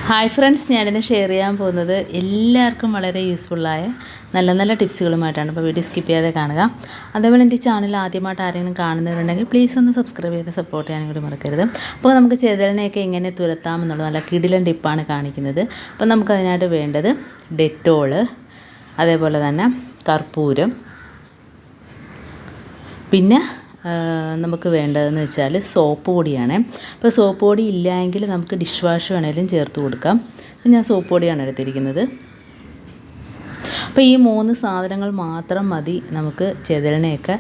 Hi friends, ഞാനിന്ന് share ചെയ്യാൻ പോകുന്നത് എല്ലാവർക്കും വളരെ യൂസ്ഫുള്ളായ നല്ല നല്ല ടിപ്സുകളുമായിട്ടാണ്. അപ്പോൾ വീഡിയോ സ്കിപ്പ് ചെയ്യാതെ കാണുക. അതേപോലെ എൻ്റെ ചാനൽ ആദ്യമായിട്ട് ആരെങ്കിലും കാണുന്നവരുണ്ടെങ്കിൽ പ്ലീസ് ഒന്ന് സബ്സ്ക്രൈബ് ചെയ്ത് സപ്പോർട്ട് ചെയ്യാനും കൂടി മറക്കരുത്. അപ്പോൾ നമുക്ക് ചെതലിനെയൊക്കെ എങ്ങനെ തുരത്താം എന്നുള്ള നല്ല കിടിലൻ ടിപ്പാണ് കാണിക്കുന്നത്. അപ്പോൾ നമുക്കതിനായിട്ട് വേണ്ടത് ഡെറ്റോള്, അതേപോലെ തന്നെ കർപ്പൂരം, പിന്നെ നമുക്ക് വേണ്ടതെന്ന് വെച്ചാൽ സോപ്പ് പൊടിയാണ്. അപ്പോൾ സോപ്പ് പൊടി ഇല്ലെങ്കിൽ നമുക്ക് ഡിഷ് വാഷ് വേണമെങ്കിലും ചേർത്ത് കൊടുക്കാം. ഞാൻ സോപ്പ് പൊടിയാണ് എടുത്തിരിക്കുന്നത്. അപ്പോൾ ഈ 3 സാധനങ്ങൾ മാത്രം മതി നമുക്ക് ചെതലിനെയൊക്കെ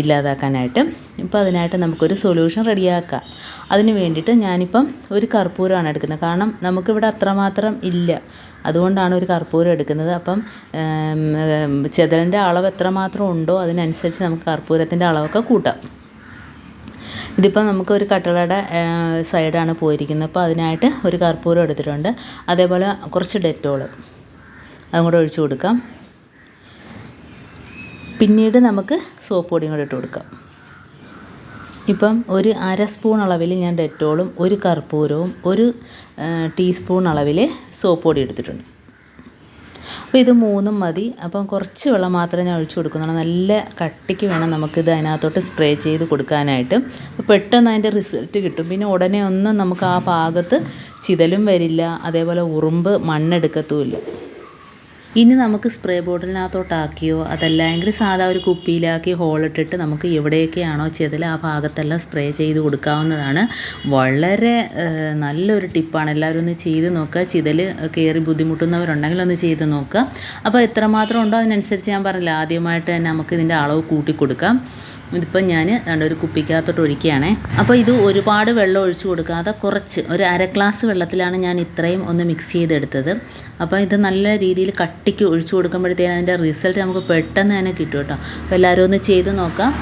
ഇല്ലാതാക്കാനായിട്ട്. ഇപ്പോൾ അതിനായിട്ട് നമുക്കൊരു സൊല്യൂഷൻ റെഡിയാക്കാം. അതിന് വേണ്ടിയിട്ട് ഞാനിപ്പം ഒരു കർപ്പൂരമാണ് എടുക്കുന്നത്. കാരണം നമുക്കിവിടെ അത്രമാത്രം ഇല്ല, അതുകൊണ്ടാണ് ഒരു കർപ്പൂരം എടുക്കുന്നത്. അപ്പം ചെതലിൻ്റെ അളവ് എത്രമാത്രം ഉണ്ടോ അതിനനുസരിച്ച് നമുക്ക് കർപ്പൂരത്തിൻ്റെ അളവൊക്കെ കൂട്ടാം. ഇതിപ്പോൾ നമുക്കൊരു കട്ടിളയുടെ സൈഡാണ് പോയിരിക്കുന്നത്. അപ്പോൾ അതിനായിട്ട് ഒരു കർപ്പൂരം എടുത്തിട്ടുണ്ട്. അതേപോലെ കുറച്ച് ഡെറ്റോള് അതും കൂടെ ഒഴിച്ച് കൊടുക്കാം. പിന്നീട് നമുക്ക് സോപ്പ് പൊടിയും കൂടെ ഇട്ട് കൊടുക്കാം. ഇപ്പം ഒരു 1/2 സ്പൂൺ അളവിൽ ഞാൻ ഡെറ്റോളും ഒരു കർപ്പൂരവും 1 ടീസ്പൂൺ അളവിൽ സോപ്പ് പൊടി എടുത്തിട്ടുണ്ട്. അപ്പോൾ ഇത് 3 മതി. അപ്പം കുറച്ച് വെള്ളം മാത്രമേ ഞാൻ ഒഴിച്ചു കൊടുക്കുന്നുള്ളൂ. നല്ല കട്ടിക്ക് വേണം നമുക്കിത് അതിനകത്തോട്ട് സ്പ്രേ ചെയ്ത് കൊടുക്കാനായിട്ട്. അപ്പോൾ പെട്ടെന്ന് അതിൻ്റെ റിസൾട്ട് കിട്ടും. പിന്നെ ഉടനെ ഒന്നും നമുക്ക് ആ ഭാഗത്ത് ചിതലും വരില്ല, അതേപോലെ ഉറുമ്പ് മണ്ണെടുക്കത്തുമില്ല. ഇനി നമുക്ക് സ്പ്രേ ബോട്ടിലിനകത്തോട്ടാക്കിയോ അതല്ലെങ്കിൽ സാധാ ഒരു കുപ്പിയിലാക്കി ഹോളിട്ടിട്ട് നമുക്ക് എവിടെയൊക്കെയാണോ ചെതൽ ആ ഭാഗത്തെല്ലാം സ്പ്രേ ചെയ്ത് കൊടുക്കാവുന്നതാണ്. വളരെ നല്ലൊരു ടിപ്പാണ്. എല്ലാവരും ഒന്ന് ചെയ്ത് നോക്കുക. ചിതൽ കയറി ബുദ്ധിമുട്ടുന്നവരുണ്ടെങ്കിൽ ഒന്ന് ചെയ്ത് നോക്കുക. അപ്പോൾ എത്രമാത്രം ഉണ്ടോ അതിനനുസരിച്ച് ഞാൻ പറഞ്ഞില്ല, ആദ്യമായിട്ട് തന്നെ നമുക്ക് ഇതിൻ്റെ അളവ് കൂട്ടി കൊടുക്കാം. ഇതിപ്പം ഞാൻ ഒരു കുപ്പിക്കകത്തോട്ട് ഒഴിക്കുകയാണേ. അപ്പോൾ ഇത് ഒരുപാട് വെള്ളം ഒഴിച്ച് കൊടുക്കാതെ കുറച്ച് ഒരു 1/2 ഗ്ലാസ് വെള്ളത്തിലാണ് ഞാൻ ഇത്രയും ഒന്ന് മിക്സ് ചെയ്തെടുത്തത്. അപ്പോൾ ഇത് നല്ല രീതിയിൽ കട്ടിക്ക് ഒഴിച്ചു കൊടുക്കുമ്പോഴത്തേനും അതിൻ്റെ റിസൾട്ട് നമുക്ക് പെട്ടെന്ന് തന്നെ കിട്ടും കേട്ടോ. അപ്പോൾ എല്ലാവരും ഒന്ന് ചെയ്ത് നോക്കാം.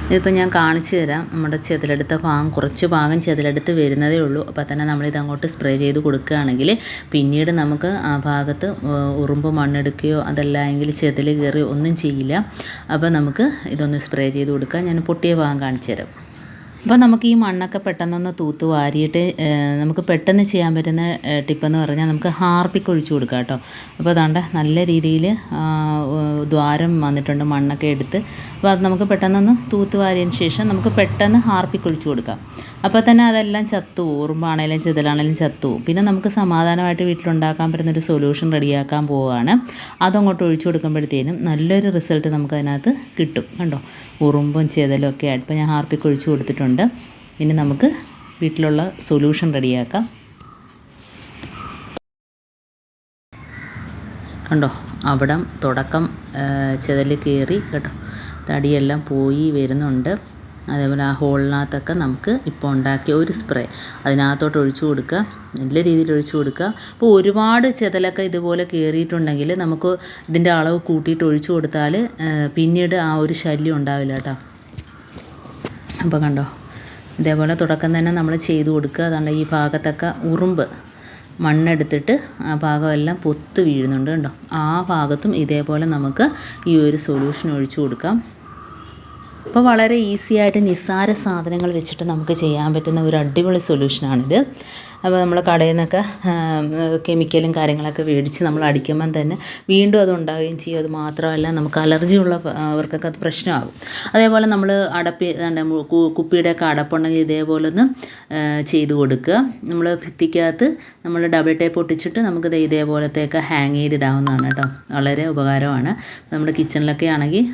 ഇതിപ്പോൾ ഞാൻ കാണിച്ചു തരാം. നമ്മുടെ ചെതലെടുത്ത കുറച്ച് ഭാഗം ചെതലെടുത്ത് വരുന്നതേ ഉള്ളൂ. അപ്പോൾ തന്നെ നമ്മളിത് അങ്ങോട്ട് സ്പ്രേ ചെയ്ത് കൊടുക്കുകയാണെങ്കിൽ പിന്നീട് നമുക്ക് ആ ഭാഗത്ത് ഉറുമ്പ് മണ്ണെടുക്കുകയോ അതല്ലെങ്കിൽ ചെതൽ കയറി ഒന്നും ചെയ്യില്ല. അപ്പോൾ നമുക്ക് ഇതൊന്ന് സ്പ്രേ ചെയ്ത് കൊടുക്കാം. ഞാൻ പൊട്ടിയ ഭാഗം കാണിച്ചു തരാം. അപ്പോൾ നമുക്ക് ഈ മണ്ണൊക്കെ പെട്ടെന്നൊന്ന് തൂത്ത് വാരിയിട്ട് നമുക്ക് പെട്ടെന്ന് ചെയ്യാൻ പറ്റുന്ന ടിപ്പെന്ന് പറഞ്ഞാൽ നമുക്ക് ഹാർപ്പിക്ക് ഒഴിച്ചു കൊടുക്കാം കേട്ടോ. അപ്പോൾ അതാണ്ട് നല്ല രീതിയിൽ ദ്വാരം വന്നിട്ടുണ്ട് മണ്ണൊക്കെ എടുത്ത്. അപ്പോൾ അത് നമുക്ക് പെട്ടെന്നൊന്ന് തൂത്ത് വാരിയതിന് ശേഷം നമുക്ക് പെട്ടെന്ന് ഹാർപ്പിക്ക് ഒഴിച്ചു കൊടുക്കാം. അപ്പോൾ തന്നെ അതെല്ലാം ചത്തുപോകും. ഉറുമ്പാണേലും ചെതലാണേലും ചത്തുപോകും. പിന്നെ നമുക്ക് സമാധാനമായിട്ട് വീട്ടിലുണ്ടാക്കാൻ പറ്റുന്നൊരു സൊല്യൂഷൻ റെഡിയാക്കാൻ പോവുകയാണ്. അതങ്ങോട്ട് ഒഴിച്ചു കൊടുക്കുമ്പോഴത്തേനും നല്ലൊരു റിസൾട്ട് നമുക്കതിനകത്ത് കിട്ടും. കണ്ടോ, ഉറുമ്പും ചെതലും ഒക്കെ ആയിട്ട്. ഇപ്പോൾ ഞാൻ ഹാർപ്പിക്ക് ഒഴിച്ചു കൊടുത്തിട്ടുണ്ട്. ഇനി നമുക്ക് വീട്ടിലുള്ള സൊല്യൂഷൻ റെഡിയാക്കാം. കണ്ടോ, അവിടം തുടക്കം ചെതൽ കയറി കേട്ടോ, തടിയെല്ലാം പോയി വരുന്നുണ്ട്. അതേപോലെ ആ ഹോളിനകത്തൊക്കെ നമുക്ക് ഇപ്പോൾ ഉണ്ടാക്കിയ ഒരു സ്പ്രേ അതിനകത്തോട്ട് ഒഴിച്ചു കൊടുക്കുക. നല്ല രീതിയിൽ ഒഴിച്ചു കൊടുക്കുക. അപ്പോൾ ഒരുപാട് ചെതലൊക്കെ ഇതുപോലെ കയറിയിട്ടുണ്ടെങ്കിൽ നമുക്ക് ഇതിൻ്റെ അളവ് കൂട്ടിയിട്ട് ഒഴിച്ചു കൊടുത്താൽ പിന്നീട് ആ ഒരു ശല്യം ഉണ്ടാവില്ല കേട്ടോ. അപ്പോൾ കണ്ടോ, ഇതേപോലെ തുടക്കം തന്നെ നമ്മൾ ചെയ്തു കൊടുക്കുക. അതുകൊണ്ട് ഈ ഭാഗത്തൊക്കെ ഉറുമ്പ് മണ്ണെടുത്തിട്ട് ആ ഭാഗമെല്ലാം പൊത്ത് വീഴുന്നുണ്ട് കണ്ടോ. ആ ഭാഗത്തും ഇതേപോലെ നമുക്ക് ഈ ഒരു സൊല്യൂഷൻ ഒഴിച്ചു കൊടുക്കാം. അപ്പോൾ വളരെ ഈസി ആയിട്ട് നിസ്സാര സാധനങ്ങൾ വെച്ചിട്ട് നമുക്ക് ചെയ്യാൻ പറ്റുന്ന ഒരു അടിപൊളി സൊല്യൂഷനാണിത്. അപ്പോൾ നമ്മൾ കടയിൽ നിന്നൊക്കെ കെമിക്കലും കാര്യങ്ങളൊക്കെ മേടിച്ച് നമ്മൾ അടിക്കുമ്പം തന്നെ വീണ്ടും അത് ഉണ്ടാവുകയും ചെയ്യും. അത് മാത്രമല്ല നമുക്ക് അലർജി ഉള്ളവർക്കൊക്കെ അത് പ്രശ്നമാകും. അതേപോലെ നമ്മൾ കുപ്പിയുടെയൊക്കെ അടപ്പുണ്ടെങ്കിൽ ഇതേപോലെ ഒന്ന് ചെയ്ത് കൊടുക്കുക. നമ്മൾ ഭിത്തിക്കകത്ത് നമ്മൾ ഡബിൾ ടേപ്പ് ഒട്ടിച്ചിട്ട് നമുക്കിത് ഇതേപോലത്തെയൊക്കെ ഹാങ് ചെയ്തിടാവുന്നതാണ് കേട്ടോ. വളരെ ഉപകാരമാണ്. നമ്മുടെ കിച്ചണിലൊക്കെ ആണെങ്കിൽ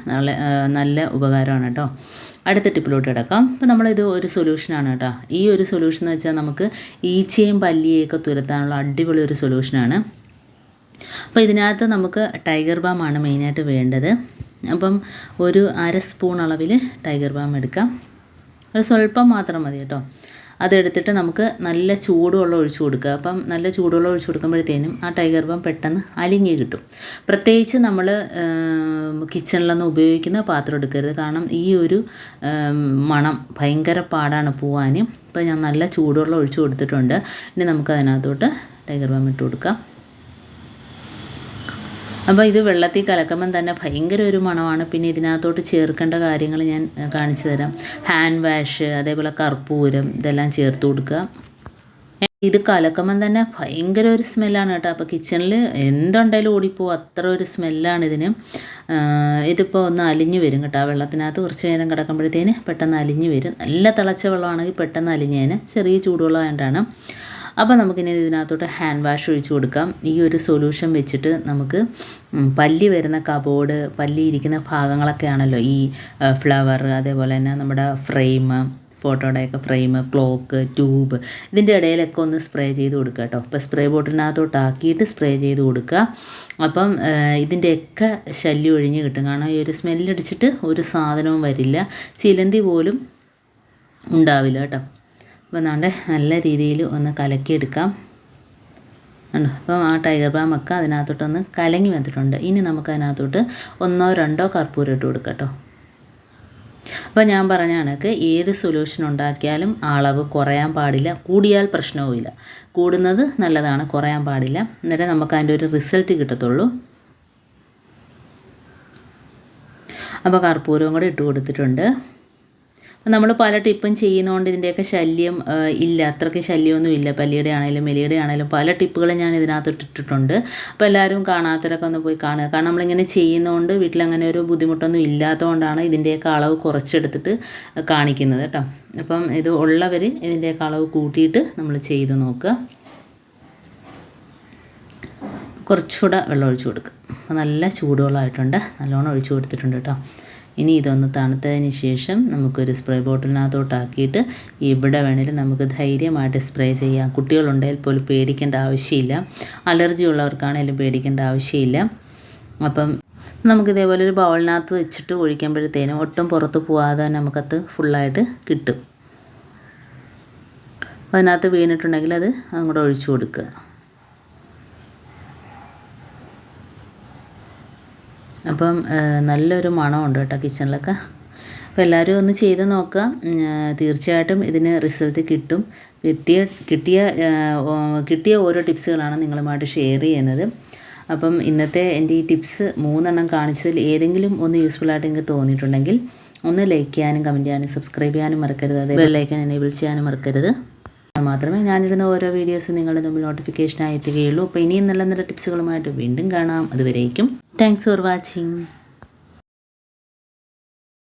നല്ല ഉപകാരമാണ് കേട്ടോ. അടുത്ത ടിപ്പിലോട്ട് കിടക്കാം. അപ്പോൾ നമ്മളിത് ഒരു സൊല്യൂഷനാണ് കേട്ടോ. ഈ ഒരു സൊല്യൂഷൻ എന്ന് വെച്ചാൽ നമുക്ക് ഈച്ചയും പല്ലിയെയൊക്കെ തുരത്താനുള്ള അടിപൊളി ഒരു സൊല്യൂഷനാണ്. അപ്പോൾ ഇതിനകത്ത് നമുക്ക് ടൈഗർ ബാമാണ് മെയിനായിട്ട് വേണ്ടത്. അപ്പം ഒരു 1/2 സ്പൂൺ അളവിൽ ടൈഗർ ബാം എടുക്കാം. ഒരു സ്വല്പം മാത്രം മതി കേട്ടോ. അതെടുത്തിട്ട് നമുക്ക് നല്ല ചൂടുവെള്ളം ഒഴിച്ചു കൊടുക്കുക. അപ്പം നല്ല ചൂടുവെള്ളം ഒഴിച്ചു കൊടുക്കുമ്പോഴത്തേനും ആ ടൈഗർ ബാം പെട്ടെന്ന് അലിഞ്ഞ് കിട്ടും. പ്രത്യേകിച്ച് നമ്മൾ കിച്ചണിലൊന്നും ഉപയോഗിക്കുന്ന പാത്രം എടുക്കരുത്. കാരണം ഈ ഒരു മണം ഭയങ്കര പാടാണ് പോവാൻ. അപ്പോൾ ഞാൻ നല്ല ചൂടുവെള്ളം ഒഴിച്ചു കൊടുത്തിട്ടുണ്ട്. ഇനി നമുക്കതിനകത്തോട്ട് ടൈഗർ ബാം ഇട്ട് കൊടുക്കാം. അപ്പോൾ ഇത് വെള്ളത്തിൽ കലക്കുമ്പം തന്നെ ഭയങ്കര ഒരു മണമാണ്. പിന്നെ ഇതിനകത്തോട്ട് ചേർക്കേണ്ട കാര്യങ്ങൾ ഞാൻ കാണിച്ചു തരാം. ഹാൻഡ് വാഷ്, അതേപോലെ കർപ്പൂരം, ഇതെല്ലാം ചേർത്ത് കൊടുക്കുക. ഇത് കലക്കുമ്പം തന്നെ ഭയങ്കര ഒരു സ്മെല്ലാണ് കേട്ടോ. അപ്പോൾ കിച്ചണിൽ എന്തുണ്ടായാലും ഓടിപ്പോവും, അത്ര ഒരു സ്മെല്ലാണ് ഇതിന്. ഇതിപ്പോൾ ഒന്ന് അലിഞ്ഞ് വരും കേട്ടോ. ആ വെള്ളത്തിനകത്ത് കുറച്ച് നേരം കിടക്കുമ്പോഴത്തേന് പെട്ടെന്ന് അലിഞ്ഞ് വരും. നല്ല തിളച്ച വെള്ളമാണെങ്കിൽ പെട്ടെന്ന് അലിഞ്ഞതിന്, ചെറിയ ചൂടുവെള്ളം ആയതുകൊണ്ടാണ്. അപ്പോൾ നമുക്കിനി ഇതിനകത്തോട്ട് ഹാൻഡ് വാഷ് ഒഴിച്ച് കൊടുക്കാം. ഈ ഒരു സൊല്യൂഷൻ വെച്ചിട്ട് നമുക്ക് പല്ലി വരുന്ന കബോർഡ്, പല്ലി ഇരിക്കുന്ന ഭാഗങ്ങളൊക്കെ ആണല്ലോ ഈ ഫ്ലവർ, അതേപോലെ തന്നെ നമ്മുടെ ഫ്രെയിം, ഫോട്ടോയുടെയൊക്കെ ഫ്രെയിം, ക്ലോക്ക്, ട്യൂബ്, ഇതിൻ്റെ ഇടയിലൊക്കെ ഒന്ന് സ്പ്രേ ചെയ്ത് കൊടുക്കുക കേട്ടോ. അപ്പോൾ സ്പ്രേ ബോട്ടിലിനകത്തോട്ടാക്കിയിട്ട് സ്പ്രേ ചെയ്ത് കൊടുക്കുക. അപ്പം ഇതിൻ്റെയൊക്കെ ശല്യം ഒഴിഞ്ഞ് കിട്ടും. കാരണം ഈ ഒരു സ്മെല്ലടിച്ചിട്ട് ഒരു സാധനവും വരില്ല, ചിലന്തി പോലും ഉണ്ടാവില്ല കേട്ടോ. അപ്പോൾ നമ്മുടെ നല്ല രീതിയിൽ ഒന്ന് കലക്കിയെടുക്കാം. അപ്പം ആ ടൈഗർ ബാമൊക്കെ അതിനകത്തോട്ടൊന്ന് കലങ്ങി വന്നിട്ടുണ്ട്. ഇനി നമുക്കതിനകത്തോട്ട് 1 or 2 കർപ്പൂരം ഇട്ട് കൊടുക്കാം കേട്ടോ. അപ്പോൾ ഞാൻ പറഞ്ഞ കണക്ക് ഏത് സൊല്യൂഷൻ ഉണ്ടാക്കിയാലും അളവ് കുറയാൻ പാടില്ല, കൂടിയാൽ പ്രശ്നവുമില്ല. കൂടുന്നത് നല്ലതാണ്, കുറയാൻ പാടില്ല. എന്നിട്ട് നമുക്ക് അതിൻ്റെ ഒരു റിസൾട്ട് കിട്ടത്തുള്ളൂ. അപ്പോൾ കർപ്പൂരവും കൂടെ ഇട്ട് കൊടുത്തിട്ടുണ്ട്. നമ്മൾ പല ടിപ്പും ചെയ്യുന്നതുകൊണ്ട് ഇതിൻ്റെയൊക്കെ ശല്യം ഇല്ല, അത്രയ്ക്ക് ശല്യമൊന്നും ഇല്ല. പല്ലിയുടെ ആണെങ്കിലും എലിയുടെ ആണെങ്കിലും പല ടിപ്പുകളും ഞാൻ ഇതിനകത്ത് ഇട്ടിട്ടുണ്ട്. അപ്പോൾ എല്ലാവരും കാണാത്തവരൊക്കെ ഒന്ന് പോയി കാണുക. കാരണം നമ്മളിങ്ങനെ ചെയ്യുന്നതുകൊണ്ട് വീട്ടിലങ്ങനെ ഒരു ബുദ്ധിമുട്ടൊന്നും ഇല്ലാത്തതുകൊണ്ടാണ് ഇതിൻ്റെയൊക്കെ അളവ് കുറച്ചെടുത്തിട്ട് കാണിക്കുന്നത് കേട്ടോ. അപ്പം ഇത് ഉള്ളവർ ഇതിൻ്റെയൊക്കെ അളവ് കൂട്ടിയിട്ട് നമ്മൾ ചെയ്ത് നോക്കുക. കുറച്ചുകൂടെ വെള്ളം ഒഴിച്ച് കൊടുക്കുക. അപ്പോൾ നല്ല ചൂടുവെള്ളമായിട്ടുണ്ട്, നല്ലോണം ഒഴിച്ച് കൊടുത്തിട്ടുണ്ട് കേട്ടോ. ഇനി ഇതൊന്ന് തണുത്തതിന് ശേഷം നമുക്കൊരു സ്പ്രേ ബോട്ടിലിനകത്തോട്ടാക്കിയിട്ട് ഇവിടെ വേണമെങ്കിലും നമുക്ക് ധൈര്യമായിട്ട് സ്പ്രേ ചെയ്യാം. കുട്ടികളുണ്ടെങ്കിൽ പോലും പേടിക്കേണ്ട ആവശ്യമില്ല, അലർജി ഉള്ളവർക്കാണെങ്കിലും പേടിക്കേണ്ട ആവശ്യമില്ല. അപ്പം നമുക്കിതേപോലെ ഒരു ബൗളിനകത്ത് വെച്ചിട്ട് ഒഴിക്കുമ്പോഴത്തേനും ഒട്ടും പുറത്ത് പോകാതെ നമുക്കത് ഫുള്ളായിട്ട് കിട്ടും. അതിനകത്ത് വീണിട്ടുണ്ടെങ്കിൽ അത് അങ്ങോട്ട് ഒഴിച്ചു കൊടുക്കുക. അപ്പം നല്ലൊരു മണമുണ്ട് കേട്ടോ കിച്ചണിലൊക്കെ. അപ്പോൾ എല്ലാവരും ഒന്ന് ചെയ്ത് നോക്കുക. തീർച്ചയായിട്ടും ഇതിന് റിസൾട്ട് കിട്ടും. കിട്ടിയ ഓരോ ടിപ്സുകളാണ് നിങ്ങളുമായിട്ട് ഷെയർ ചെയ്യുന്നത്. അപ്പം ഇന്നത്തെ എൻ്റെ ഈ ടിപ്സ് 3 കാണിച്ചതിൽ ഏതെങ്കിലും ഒന്ന് യൂസ്ഫുള്ളായിട്ട് നിങ്ങൾക്ക് തോന്നിയിട്ടുണ്ടെങ്കിൽ ഒന്ന് ലൈക്ക് ചെയ്യാനും കമൻറ്റ് ചെയ്യാനും സബ്സ്ക്രൈബ് ചെയ്യാനും മറക്കരുത്. അതേ ബെല്ലൈക്കൻ എനേബിൾ ചെയ്യാനും മറക്കരുത്. മാത്രമേ ഞാനിടുന്ന ഓരോ വീഡിയോസ് നിങ്ങളുടെ മുമ്പിൽ നോട്ടിഫിക്കേഷനായി എത്തുകയുള്ളൂ. അപ്പോൾ ഇനിയും നല്ല നല്ല ടിപ്സുകളുമായിട്ട് വീണ്ടും കാണാം. അതുവരേക്കും താങ്ക്സ് ഫോർ വാച്ചിങ്.